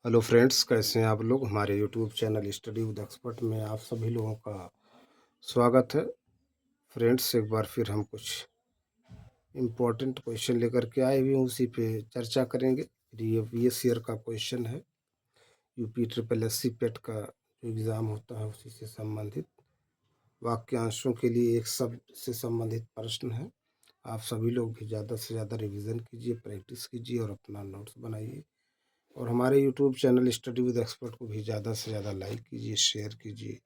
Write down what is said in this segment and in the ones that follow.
Hello friends, कैसे हैं आप लोग। हमारे YouTube channel study with expert में आप सभी लोगों का स्वागत है। फ्रेंड्स, एक बार फिर हम कुछ इम्पोर्टेंट क्वेश्चन लेकर के आए हुए हैं, उसी पे चर्चा करेंगे। प्रीवियस ईयर का क्वेश्चन है, यूपी ट्रिपल एससी पेट का जो एग्ज़ाम होता है उसी से संबंधित वाक्यांशों के लिए एक शब्द से संबंधित प्रश्न है। आप सभी लोग भी ज़्यादा से ज़्यादा रिवीजन कीजिए, प्रैक्टिस कीजिए और अपना नोट्स बनाइए। और हमारे YouTube channel study with expert को भी ज़्यादा से ज़्यादा लाइक कीजिए, शेयर कीजिए,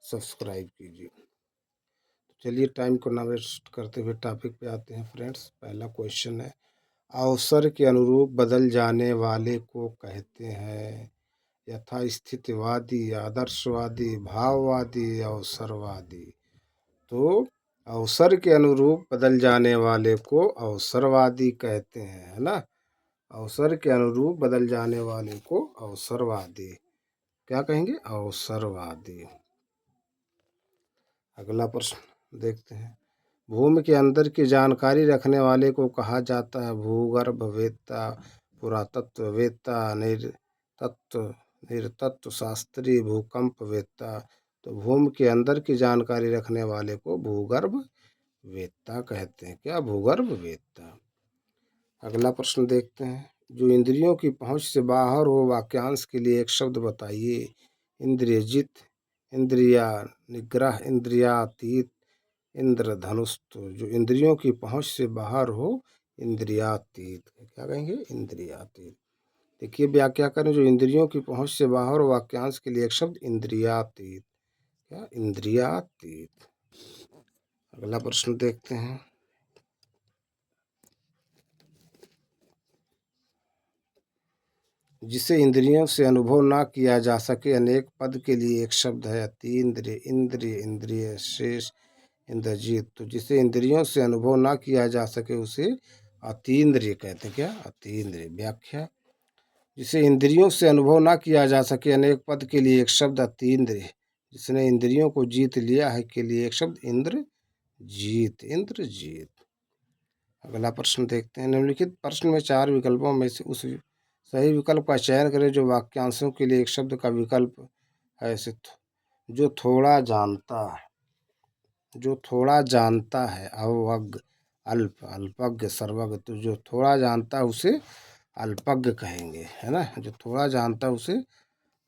सब्सक्राइब कीजिए। तो चलिए, टाइम को ना वेस्ट करते हुए टॉपिक पे आते हैं फ्रेंड्स। पहला क्वेश्चन है, अवसर के अनुरूप बदल जाने वाले को कहते हैं यथास्थितिवादी, आदर्शवादी, भाववादी, अवसरवादी। तो अवसर के अनुरूप बदल जाने वाले को अवसरवादी कहते हैं, है ना। अवसर के अनुरूप बदल जाने वाले को अवसरवादी क्या कहेंगे? अवसरवादी। अगला प्रश्न देखते हैं, भूमि के अंदर की जानकारी रखने वाले को कहा जाता है भूगर्भवेत्ता, पुरातत्ववेत्ता, निरतत्व शास्त्री, भूकंपवेत्ता। तो भूमि के अंदर की जानकारी रखने वाले को भूगर्भवेत्ता कहते हैं। क्या? भूगर्भवेत्ता। अगला प्रश्न देखते हैं, जो इंद्रियों की पहुंच से बाहर हो वाक्यांश के लिए एक शब्द बताइए। इंद्रियजित, इंद्रिया निग्रह, इंद्रियातीत, इंद्रधनुष। तो जो इंद्रियों की पहुंच से बाहर हो, इंद्रियातीत। क्या कहेंगे? इंद्रियातीत। देखिए व्याख्या करें, जो इंद्रियों की पहुंच से बाहर हो वाक्यांश के लिए एक शब्द इंद्रियातीत। क्या? इंद्रियातीत। अगला प्रश्न देखते हैं, जिसे इंद्रियों से अनुभव ना किया जा सके अनेक पद के लिए एक शब्द है अतीन्द्रिय, इंद्रिय, इंद्रिय शेष, इंद्रजीत। तो जिसे इंद्रियों से अनुभव ना किया जा सके उसे अतीन्द्रिय कहते हैं। क्या? अतीन्द्रिय। व्याख्या, जिसे इंद्रियों से अनुभव ना किया जा सके अनेक पद के लिए एक शब्द अतीन्द्रिय। जिसने इंद्रियों को जीत लिया है के लिए एक शब्द इंद्रजीत, इंद्रजीत। अगला प्रश्न देखते हैं, निम्नलिखित प्रश्न में चार विकल्पों में से उस सही विकल्प का चयन करें जो वाक्यांशों के लिए एक शब्द का विकल्प है। ऐसे जो थोड़ा जानता है, जो थोड़ा जानता है, अवज्ञ, अल्प, अल्पज्ञ, सर्वज्ञ। तो जो थोड़ा जानता है उसे अल्पज्ञ कहेंगे, है ना। जो थोड़ा जानता है उसे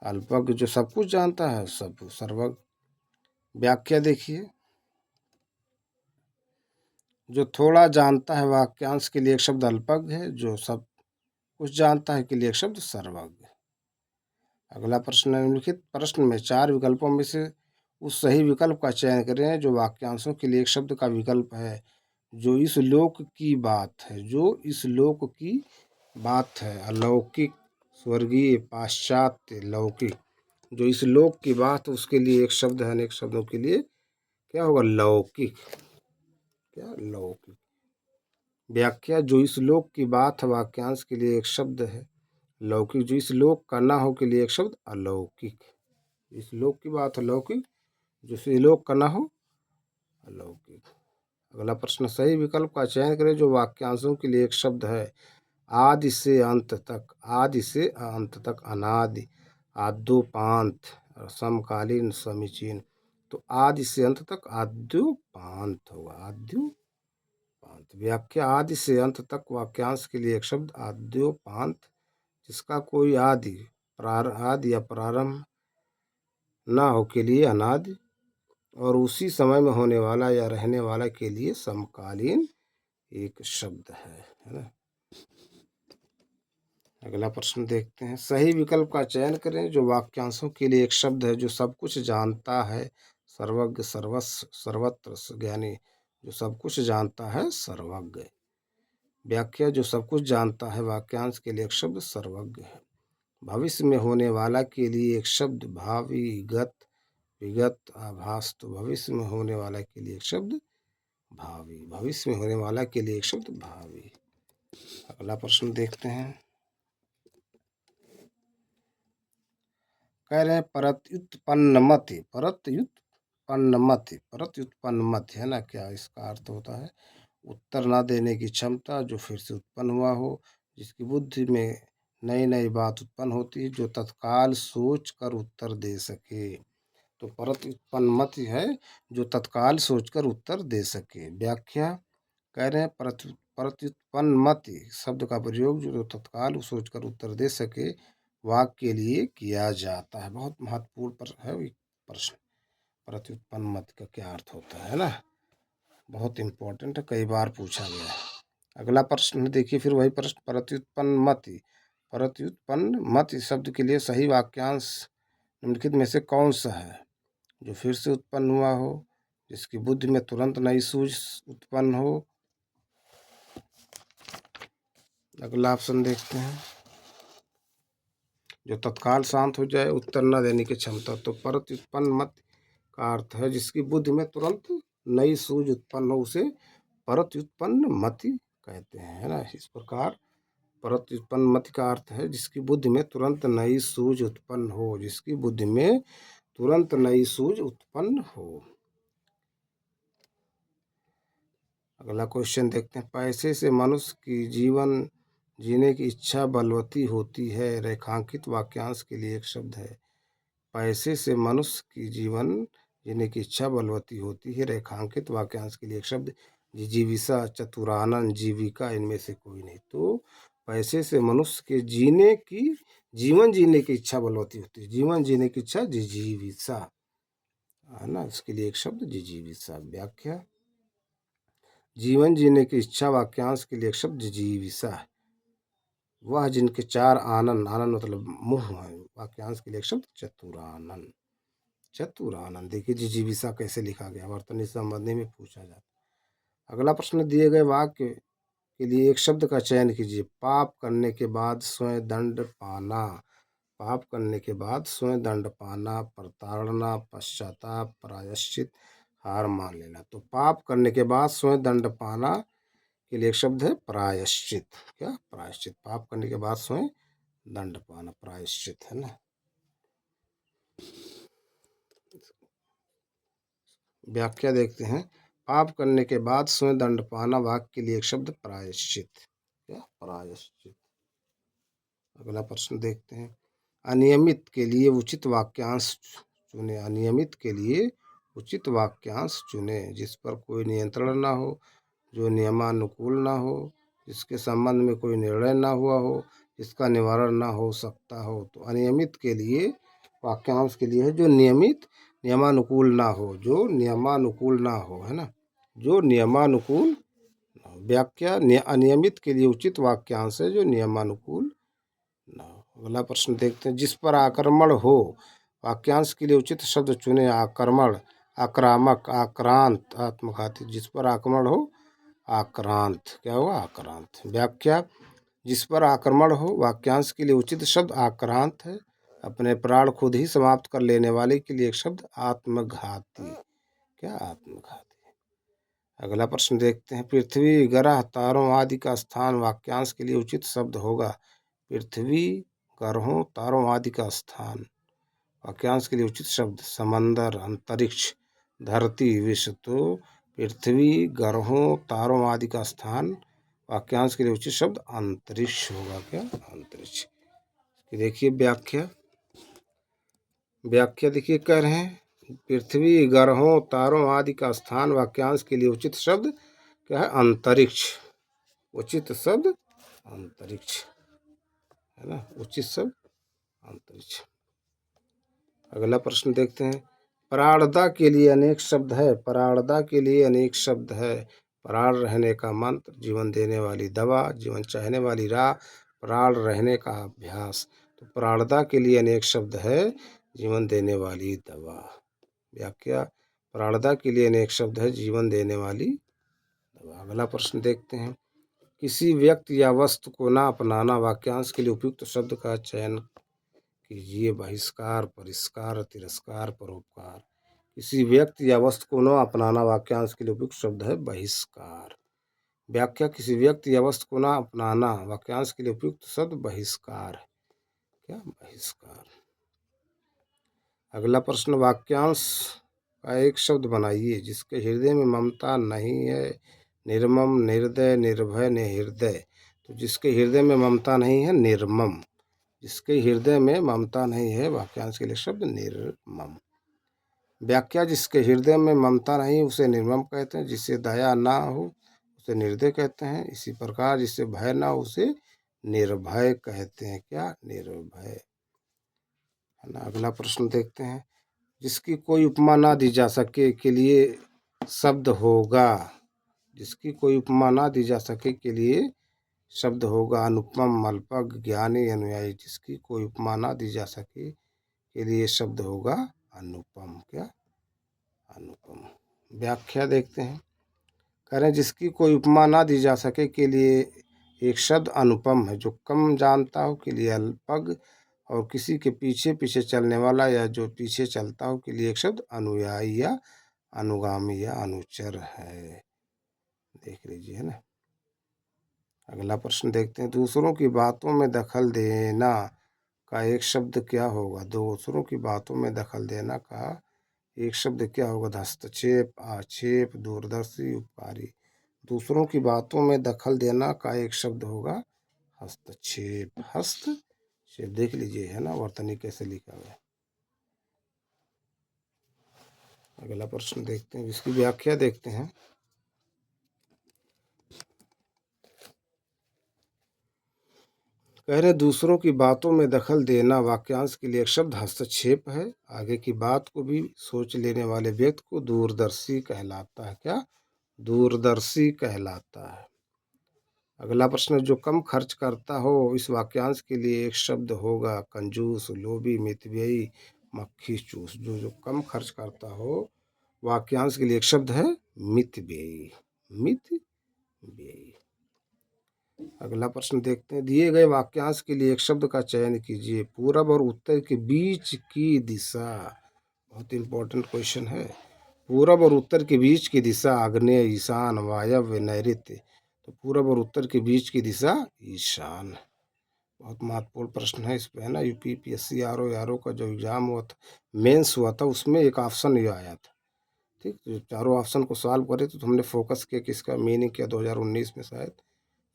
अल्पज्ञ, जो सब कुछ जानता है सब सर्वज्ञ। व्याख्या देखिए, जो थोड़ा जानता है वाक्यांश के लिए एक शब्द अल्पज्ञ है, जो सब कुछ जानता है के लिए एक शब्द सर्वज्ञ। अगला प्रश्न, निम्नलिखित प्रश्न में चार विकल्पों में से उस सही विकल्प का चयन करें जो वाक्यांशों के लिए एक शब्द का विकल्प है। जो इस लोक की बात है, जो इस लोक की बात है, अलौकिक, स्वर्गीय, पाश्चात्य, लौकिक। जो इस लोक की बात, उसके लिए एक शब्द है, अनेक शब्दों के लिए क्या होगा? लौकिक। क्या? लौकिक। व्याख्या, जो इस लोक की बात है वाक्यांश के लिए एक शब्द है लौकिक। जो इस लोक का ना हो के लिए एक शब्द अलौकिक। इस लोक की बात है लौकिक, जो इस लोक का ना हो अलौकिक। अगला प्रश्न, सही विकल्प का चयन करें जो वाक्यांशों के लिए एक शब्द है आदि से अंत तक, आदि से अंत तक, अनादि, आद्योपांत, समकालीन, समीचीन। तो आदि से अंत तक आद्योपांत होगा, आद्योपांत। व्याख्या, आदि से अंत तक वाक्यांश के लिए एक शब्द आद्योपांत, जिसका कोई आदि, आदि या प्रारंभ ना हो के लिए अनादि, और उसी समय में होने वाला या रहने वाला के लिए समकालीन एक शब्द है ना। अगला प्रश्न देखते हैं, सही विकल्प का चयन करें जो वाक्यांशों के लिए एक शब्द है जो सब कुछ जानता है, सर्वज्ञ, सर्वस्व, सर्वत्र ज्ञानी। जो सब कुछ जानता है सर्वज्ञ। व्याख्या, जो सब कुछ जानता है वाक्यांश के लिए एक शब्द सर्वज्ञ है। भविष्य में होने वाला के लिए एक शब्द भावी, गत, विगत, आभास। तो भविष्य में होने वाला के लिए एक शब्द भावी, भविष्य में होने वाला के लिए एक शब्द भावी। अगला प्रश्न देखते हैं, कह रहे हैं परत्युत्पन्नमति, परत्युत्पन्नमति, परत्युत्पन्नमति है ना। क्या इसका अर्थ होता है? उत्तर ना देने की क्षमता, जो फिर से उत्पन्न हुआ हो, जिसकी बुद्धि में नई नई बात उत्पन्न होती है जो तत्काल सोच कर उत्तर दे सके। तो प्रत्युत्पन्नमति है जो तत्काल सोचकर उत्तर दे सके। व्याख्या कह रहे हैं प्रत्युत्पन्नमति शब्द का प्रयोग जो तत्काल सोचकर उत्तर दे सके वाक्य के लिए किया जाता है। बहुत महत्वपूर्ण है प्रश्न। प्रत्युत्पन्नमति का क्या अर्थ होता है ना, बहुत इंपॉर्टेंट है, कई बार पूछा गया है। अगला प्रश्न देखिए, फिर वही प्रश्न, प्रत्युत्पन्नमति। प्रत्युत्पन्नमति शब्द के लिए सही वाक्यांश निम्नलिखित में से कौन सा है? जो फिर से उत्पन्न हुआ हो, जिसकी बुद्धि में तुरंत नई सूझ उत्पन्न हो। अगला ऑप्शन देखते हैं, जो तत्काल शांत हो जाए, उत्तर न देने की क्षमता। तो प्रत्युत्पन्नमति का अर्थ है जिसकी बुद्धि में तुरंत नई सूझ उत्पन्न हो, उसे प्रत्युत्पन्नमति कहते हैं, है ना। इस प्रकार प्रत्युत्पन्नमति का अर्थ है जिसकी बुद्धि में तुरंत नई सूझ उत्पन्न हो, जिसकी बुद्धि में तुरंत नई सूझ उत्पन्न हो। अगला क्वेश्चन देखते हैं, पैसे से मनुष्य की जीवन जीने की इच्छा बलवती होती है। रेखांकित वाक्यांश के लिए एक शब्द है। पैसे से मनुष्य की जीवन जीने की इच्छा बलवती होती है। रेखांकित वाक्यांश के लिए एक शब्द जिजीविषा, चतुरानन, जीविका, इनमें से कोई नहीं। तो पैसे से मनुष्य के जीवन जीने की इच्छा बलवती होती है। जीवन जीने की इच्छा जिजीविषा है ना, इसके लिए एक शब्द जिजीविषा। व्याख्या, जीवन जीने की इच्छा वाक्यांश के लिए एक शब्द जिजीविषा है। वह जिनके चार आनंद, आनंद मतलब मुह है, वाक्यांश के लिए एक शब्द चतुरानन। चतुरानन। देखिए जिजीविषा कैसे लिखा गया, वर्तनी संबंधी में पूछा जाता है। अगला प्रश्न, दिए गए वाक्य के लिए एक शब्द का चयन कीजिए। पाप करने के बाद स्वयं दंड पाना। पाप करने के बाद स्वयं दंड पाना, प्रताड़ना, पश्चाताप, प्रायश्चित, हार मान लेना। तो पाप करने के बाद स्वयं दंड पाना के लिए एक शब्द है प्रायश्चित। क्या? प्रायश्चित। पाप करने के बाद स्वयं दंड पाना, प्रायश्चित, है ना। व्याख्या देखते हैं, पाप करने के बाद स्वयं दंड पाना वाक्य के लिए एक शब्द प्रायश्चित। क्या? प्रायश्चित। अगला प्रश्न देखते हैं, अनियमित के लिए उचित वाक्यांश चुने। अनियमित के लिए उचित वाक्यांश चुने। जिस पर कोई नियंत्रण ना हो, जो नियमानुकूल ना हो, जिसके संबंध में कोई निर्णय ना हुआ हो, जिसका निवारण ना हो सकता हो। तो अनियमित के लिए वाक्यांश के लिए है जो नियमित नियमानुकूल ना हो, जो नियमानुकूल ना हो, है ना, जो नियमानुकूल ना हो। व्याख्या, अनियमित के लिए उचित वाक्यांश है जो नियमानुकूल ना हो। अगला प्रश्न देखते हैं, जिस पर आक्रमण हो। वाक्यांश के लिए उचित शब्द चुने। आक्रमण, आक्रामक, आक्रांत, आत्मघाती। जिस पर आक्रमण हो, आक्रांत। क्या हुआ? आक्रांत। व्याख्या, जिस पर आक्रमण हो, वाक्यांश के लिए उचित शब्द आक्रांत है। अपने प्राण खुद ही समाप्त कर लेने वाले के लिए एक शब्द आत्मघाती। क्या? आत्मघाती। अगला प्रश्न देखते हैं, पृथ्वी, ग्रह, तारों आदि का स्थान। वाक्यांश के लिए उचित शब्द होगा पृथ्वी, ग्रहों, तारों आदि का स्थान। वाक्यांश के लिए उचित शब्द समंदर, अंतरिक्ष, धरती, विश्व। तो पृथ्वी, ग्रहों, तारों आदि का स्थान। वाक्यांश के लिए उचित शब्द अंतरिक्ष होगा। क्या? अंतरिक्ष। देखिए व्याख्या, व्याख्या देखिए कह रहे हैं, पृथ्वी, ग्रहों, तारों आदि का स्थान। वाक्यांश के लिए उचित शब्द क्या है? अंतरिक्ष। उचित शब्द अंतरिक्ष, है ना, उचित शब्द अंतरिक्ष। अगला प्रश्न देखते हैं, प्राणदा के लिए अनेक शब्द है। प्राणदा के लिए अनेक शब्द है। प्राण रहने का मंत्र, जीवन देने वाली दवा, जीवन चाहने वाली राह, प्राण रहने का अभ्यास। तो प्राणदा के लिए अनेक शब्द है, जीवन देने वाली दवा। व्याख्या, प्राणदा के लिए अनेक शब्द है, जीवन देने वाली दवा। अगला प्रश्न देखते हैं, किसी व्यक्ति या वस्तु को ना अपनाना। वाक्यांश के लिए उपयुक्त शब्द का चयन कीजिए। बहिष्कार, परिष्कार, तिरस्कार, परोपकार। किसी व्यक्ति या वस्तु को न अपनाना। वाक्यांश के लिए उपयुक्त शब्द है बहिष्कार। व्याख्या, किसी व्यक्ति या वस्तु को न अपनाना। वाक्यांश के लिए उपयुक्त शब्द बहिष्कार है। क्या? बहिष्कार। अगला प्रश्न, वाक्यांश का एक शब्द बनाइए जिसके हृदय में ममता नहीं है। निर्मम, निर्दय, निर्भय, निहृदय। तो जिसके हृदय में ममता नहीं है निर्मम, जिसके हृदय में ममता नहीं है वाक्यांश के लिए शब्द निर्मम। व्याख्या, जिसके हृदय में ममता नहीं उसे निर्मम कहते हैं, जिससे दया ना हो उसे निर्दय कहते हैं। इसी प्रकार जिससे भय ना हो उसे निर्भय कहते हैं। क्या? निर्भय, है ना। अगला प्रश्न देखते हैं। जिसकी कोई उपमा ना दी जा सके के लिए शब्द होगा, जिसकी कोई उपमा ना दी जा सके के लिए शब्द होगा अनुपम, अल्पज्ञ, ज्ञानी, अनुयायी। जिसकी कोई उपमा ना दी जा सके के लिए शब्द होगा अनुपम। क्या? अनुपम। व्याख्या देखते हैं। कह रहे हैं जिसकी कोई उपमा ना दी जा सके के लिए एक शब्द अनुपम है, जो कम जानता हो के लिए अल्पज्ञ, और किसी के पीछे पीछे चलने वाला या जो पीछे चलता हो के लिए एक शब्द अनुयायी या अनुगामी या अनुचर है। देख लीजिए, है ना। अगला प्रश्न देखते हैं। दूसरों की बातों में दखल देना का एक शब्द क्या होगा? दूसरों की बातों में दखल देना का एक शब्द क्या होगा? हस्तक्षेप, आक्षेप, दूरदर्शी, उपकारी। दूसरों की बातों में दखल देना का एक शब्द होगा हस्तक्षेप। हस्तक्षेप देख लीजिए, है ना, वर्तनी कैसे लिखा हुआ है। अगला प्रश्न देखते हैं, इसकी व्याख्या देखते हैं। कह रहे दूसरों की बातों में दखल देना वाक्यांश के लिए एक शब्द हस्तक्षेप है। आगे की बात को भी सोच लेने वाले व्यक्ति को दूरदर्शी कहलाता है। क्या? दूरदर्शी कहलाता है। अगला प्रश्न, जो कम खर्च करता हो इस वाक्यांश के लिए एक शब्द होगा कंजूस, लोभी, मितव्ययी, मक्खी चूस। जो जो कम खर्च करता हो वाक्यांश के लिए एक शब्द है मितव्ययी। मितव्ययी। अगला प्रश्न देखते हैं। दिए गए वाक्यांश के लिए एक शब्द का चयन कीजिए। पूरब और उत्तर के बीच की दिशा, बहुत इंपॉर्टेंट क्वेश्चन है। पूरब और उत्तर के बीच की दिशा आग्नेय, ईशान, वायव्य, नैऋत्य। तो पूरब और उत्तर के बीच की दिशा ईशान। बहुत महत्वपूर्ण प्रश्न है इस पे, है ना। यूपीपीएससी आरओ का जो एग्जाम हुआ था, मेंस हुआ था, उसमें एक ऑप्शन ये आया था। ठीक, जो चारों ऑप्शन को सॉल्व करे तो हमने फोकस किया कि इसका मीनिंग क्या, 2019 में शायद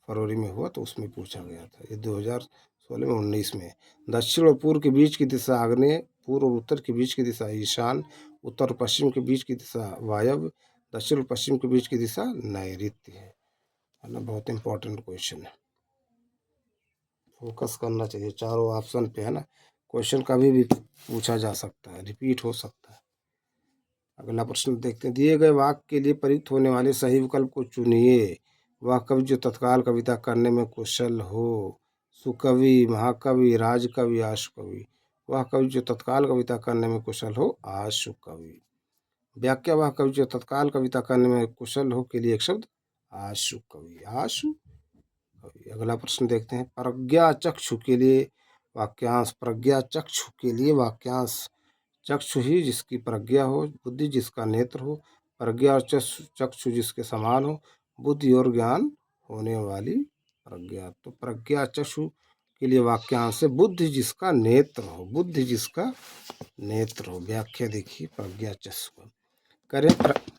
फरवरी में हुआ, तो उसमें पूछा गया था। ये 2016 में, 19 में। दक्षिण और पूर्व के बीच की दिशा आग्नेय, पूर्व और उत्तर के बीच की दिशा ईशान, उत्तर और पश्चिम के बीच की दिशा वायव्य, दक्षिण और पश्चिम के बीच की दिशा नैऋत्य है ना। बहुत इंपॉर्टेंट क्वेश्चन है, फोकस करना चाहिए चारों ऑप्शन पे, है ना। क्वेश्चन कभी भी पूछा जा सकता है, रिपीट हो सकता है। अगला प्रश्न देखते हैं। दिए गए वाक्य के लिए प्रयुक्त होने वाले सही विकल्प को चुनिए। वह कवि जो तत्काल कविता करने में कुशल हो। सुकवि, महाकवि, राजकवि, आशुकवि। वह कवि जो तत्काल कविता करने में कुशल हो, आशुकवि। व्याख्या, वह कवि जो तत्काल कविता करने में कुशल हो के लिए एक शब्द आशुकवि। आशुकवि। अगला प्रश्न देखते हैं। प्रज्ञा चक्षु के लिए वाक्यांश। प्रज्ञा चक्षु के लिए वाक्यांश। चक्षु ही जिसकी प्रज्ञा हो, बुद्धि जिसका नेत्र हो, प्रज्ञा और चक्षु जिसके समान हो, बुद्धि और ज्ञान होने वाली प्रज्ञा। तो प्रज्ञा चक्षु के लिए वाक्यांश है बुद्धि जिसका नेत्र हो। बुद्धि जिसका नेत्र हो। व्याख्या देखिए प्रज्ञा चक्षु करें।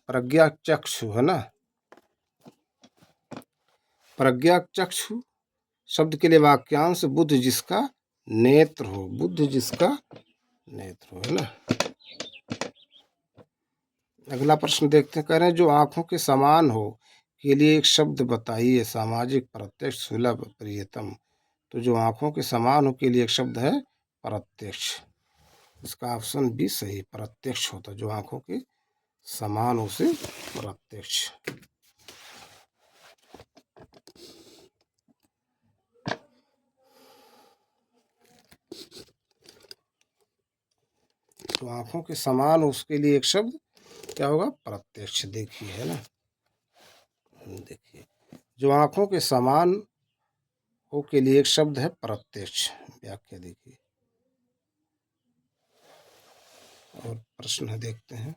प्रज्ञा चक्षु, है ना। प्रज्ञा चक्षु शब्द के लिए वाक्यांश बुद्धि जिसका नेत्र हो। बुद्धि जिसका नेत्र हो, है ना। अगला प्रश्न देखते हैं। कह रहे हैं जो आंखों के समान हो के लिए एक शब्द बताइए। सामाजिक, प्रत्यक्ष, सुलभ, प्रियतम। तो जो आंखों के समान हो के लिए एक शब्द है प्रत्यक्ष। इसका ऑप्शन बी सही, प्रत्यक्ष होता। जो आंखों के समान हो से प्रत्यक्ष। तो आंखों के समान हो उसके लिए एक शब्द क्या होगा? प्रत्यक्ष। देखिए, है ना। देखिए, जो आंखों के समान हो के लिए एक शब्द है प्रत्यक्ष। व्याख्या देखिए। और प्रश्न देखते हैं।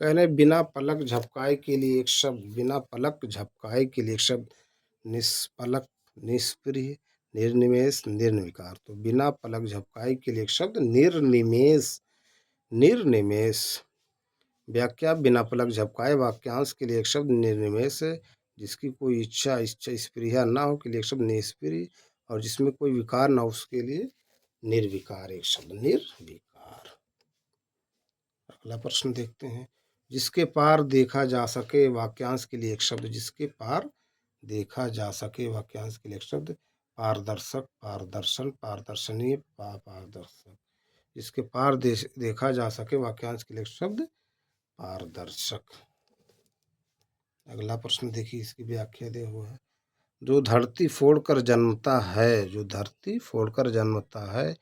कह रहे बिना पलक झपकाए के लिए एक शब्द। बिना पलक झपकाए के लिए एक शब्द निष्पलक, निष्प्रिय, निर्निमेष, निर्विकार। तो बिना पलक झपकाए के लिए एक शब्द निर्निमेष। निर्निमेष। व्याख्या, बिना पलक झपकाए वाक्यांश के लिए एक शब्द निर्निमेष है, जिसकी कोई इच्छा इच्छा स्पृहा ना हो के लिए एक शब्द निष्क्रिय, और जिसमें कोई विकार ना हो उसके लिए निर्विकार एक शब्द निर्विकार। अगला प्रश्न देखते हैं। जिसके पार देखा जा सके वाक्यांश के लिए एक शब्द, जिसके पार देखा जा सके वाक्यांश के लिए एक शब्द, पारदर्शक, पारदर्शन, पारदर्शनीय, पारदर्शक। जिसके पार देखा जा सके वाक्यांश के लिए एक शब्द पारदर्शक। अगला प्रश्न देखिए, इसकी व्याख्या दे हुआ है। जो धरती फोड़कर जन्मता है, जो धरती फोड़कर जन्मता है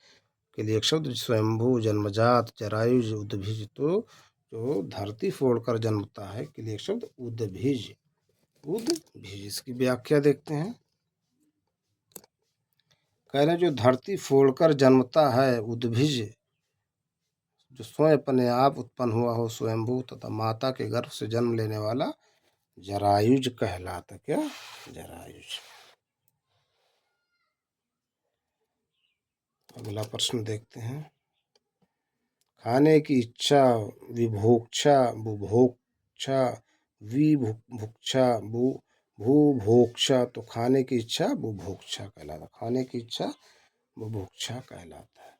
के लिए एक शब्द स्वयंभू, जन्मजात, जरायुज, उद्भिज। तो जो धरती फोड़कर जन्मता है के लिए एक शब्द उद्भिज, उद्भिज। इसकी व्याख्या देखते हैं। कह रहे हैं जो धरती फोड़कर जन्मता है उद्भिज, जो स्वयं अपने आप उत्पन्न हुआ हो, स्वयंभू तथा माता के गर्भ से जन्म लेने वाला जरायुज कहलाता। क्या? जरायुज। अगला प्रश्न देखते हैं। खाने की इच्छा, विभोक्छा, बुभोक्छा, विभुक्षा, भूभोक्षा। तो खाने की इच्छा बुभोक्षा कहलाता, खाने की इच्छा बुभोक्षा कहलाता है।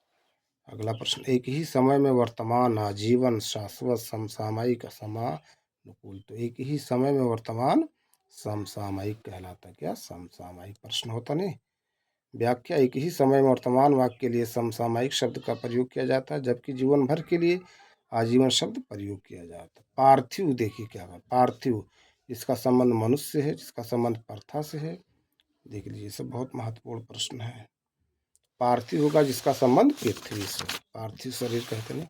अगला प्रश्न। एक ही समय में वर्तमान, आजीवन, शाश्वत, समसामयिक, समानुकूल। तो एक ही समय में वर्तमान समसामयिक कहलाता। क्या? समसामयिक। प्रश्न होता नहीं। व्याख्या। एक ही समय में वर्तमान वाक्य के लिए समसामयिक शब्द का प्रयोग किया जाता है, जबकि जीवन भर के लिए आजीवन शब्द प्रयोग किया जाता है। पार्थिव देखिए क्या है। पार्थिव, जिसका संबंध मनुष्य से है, जिसका संबंध प्रथा से है। देख लीजिए, सब बहुत महत्वपूर्ण प्रश्न है। पार्थिव होगा जिसका संबंध पृथ्वी से, पार्थिव शरीर कहते हैं।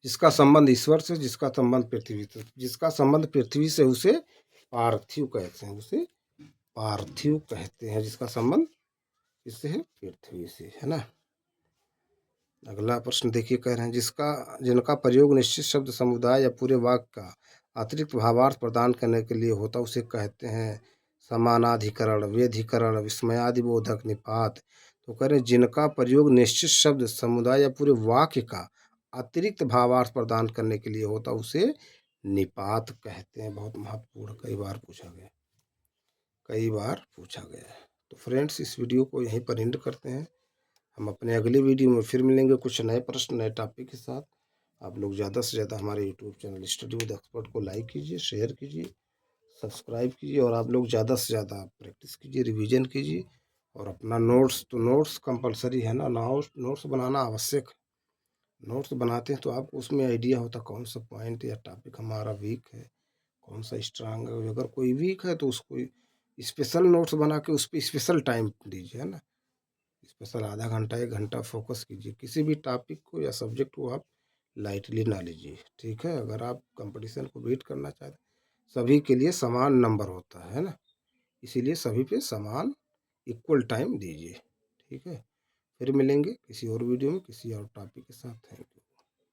जिसका संबंध ईश्वर से, जिसका संबंध पृथ्वी से, जिसका संबंध पृथ्वी से उसे पार्थिव कहते हैं, उसे पार्थिव कहते हैं। जिसका संबंध इससे है? पृथ्वी से, है ना। अगला प्रश्न देखिए, कह रहे हैं जिनका प्रयोग निश्चित शब्द समुदाय या पूरे वाक्य का अतिरिक्त भावार्थ प्रदान करने के लिए होता उसे कहते हैं समानाधिकरण, व्यधिकरण, विस्मयादिबोधक, निपात। तो कह रहे हैं जिनका प्रयोग निश्चित शब्द समुदाय या पूरे वाक्य का अतिरिक्त भावार्थ प्रदान करने के लिए होता उसे निपात कहते हैं। बहुत महत्वपूर्ण, कई बार पूछा गया, कई बार पूछा गया है। तो फ्रेंड्स, इस वीडियो को यहीं पर एंड करते हैं। हम अपने अगले वीडियो में फिर मिलेंगे कुछ नए प्रश्न, नए टॉपिक के साथ। आप लोग ज़्यादा से ज़्यादा हमारे YouTube channel study with expert को लाइक कीजिए, शेयर कीजिए, सब्सक्राइब कीजिए, और आप लोग ज़्यादा से ज़्यादा प्रैक्टिस कीजिए, रिवीजन कीजिए। और अपना नोट्स, तो नोट्स कंपलसरी है ना, नोट्स बनाना आवश्यक है। नोट्स बनाते हैं तो आपको उसमें आइडिया होता कौन सा पॉइंट या टॉपिक हमारा वीक है, कौन सा स्ट्रांग है। अगर कोई वीक है तो उसको स्पेशल नोट्स बना के उस पर स्पेशल टाइम दीजिए, है ना। स्पेशल आधा घंटा, 1 घंटा फोकस कीजिए। किसी भी टॉपिक को या सब्जेक्ट को आप लाइटली ना लीजिए, ठीक है। अगर आप कंपटीशन को बीट करना चाहते हैं, सभी के लिए समान नंबर होता है ना, इसीलिए सभी पे समान इक्वल टाइम दीजिए, ठीक है। फिर मिलेंगे किसी और वीडियो में किसी और टॉपिक के साथ। Thank you.